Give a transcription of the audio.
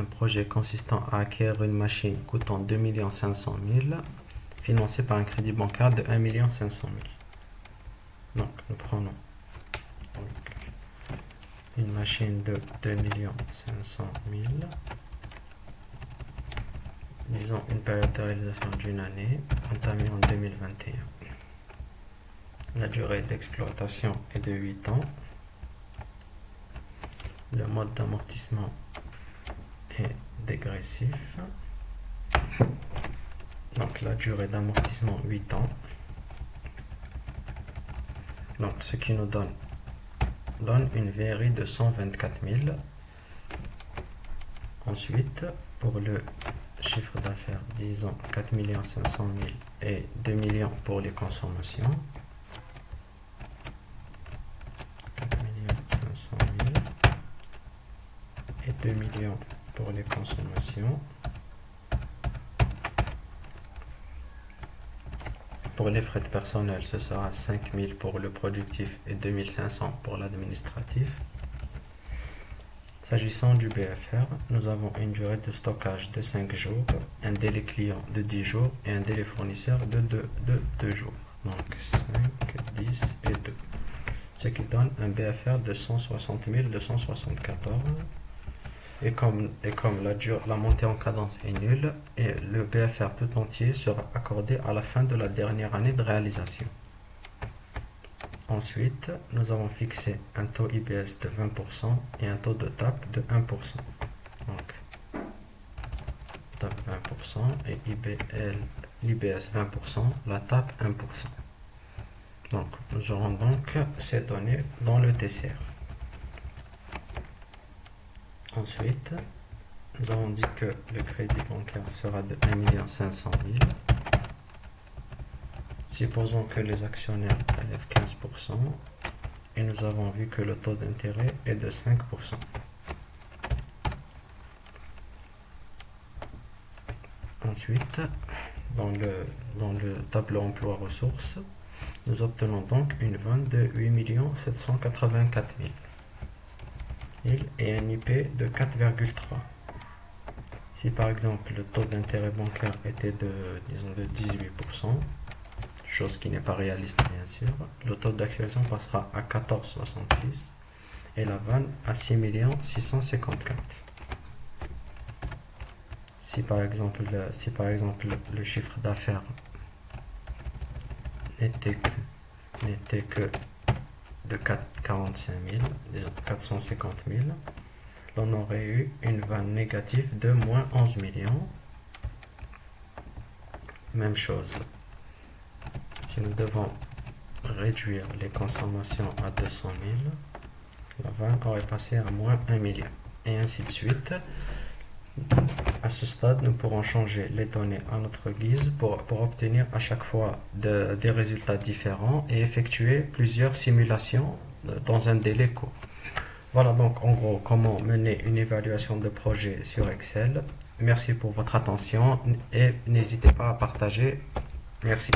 projet consistant à acquérir une machine coûtant 2 500 000, financé par un crédit bancaire de 1 500 000. Donc, nous prenons une machine de 2 500 000, disons une période de réalisation d'une année, entamée en 2021. La durée d'exploitation est de 8 ans. Le mode d'amortissement est dégressif. Donc la durée d'amortissement 8 ans. Donc ce qui nous donne une VRI de 124 000. Ensuite, pour le chiffre d'affaires, disons 4 500 000 et 2 millions pour les consommations. 4 500 000 et 2 millions pour les consommations. Pour les frais de personnel, ce sera 5 000 pour le productif et 2 500 pour l'administratif. S'agissant du BFR, nous avons une durée de stockage de 5 jours, un délai client de 10 jours et un délai fournisseur de 2 jours. Donc 5, 10 et 2. Ce qui donne un BFR de 160 274. Et comme la montée en cadence est nulle, et le BFR tout entier sera accordé à la fin de la dernière année de réalisation. Ensuite, nous avons fixé un taux IBS de 20% et un taux de TAP de 1%. Donc, TAP 20% et l'IBS 20%, la TAP 1%. Donc, nous aurons donc ces données dans le TCR. Ensuite, nous avons dit que le crédit bancaire sera de 1 500 000. Supposons que les actionnaires élèvent 15% et nous avons vu que le taux d'intérêt est de 5%. Ensuite, dans le tableau emploi ressources, nous obtenons donc une vente de 8 784 000 et un IP de 4,3. Si par exemple le taux d'intérêt bancaire était de 18%, chose qui n'est pas réaliste bien sûr, le taux d'activation passera à 14,66 et la vanne à 6 654. Si par exemple le chiffre d'affaires n'était que de 45 000, disons 450 000, l'on aurait eu une vanne négative de moins 11 millions. Même chose. Si nous devons réduire les consommations à 200 000, la vanne aurait passé à moins 1 million. Et ainsi de suite. À ce stade, nous pourrons changer les données à notre guise pour obtenir à chaque fois des résultats différents et effectuer plusieurs simulations dans un délai court. Voilà donc en gros comment mener une évaluation de projet sur Excel. Merci pour votre attention et n'hésitez pas à partager. Merci.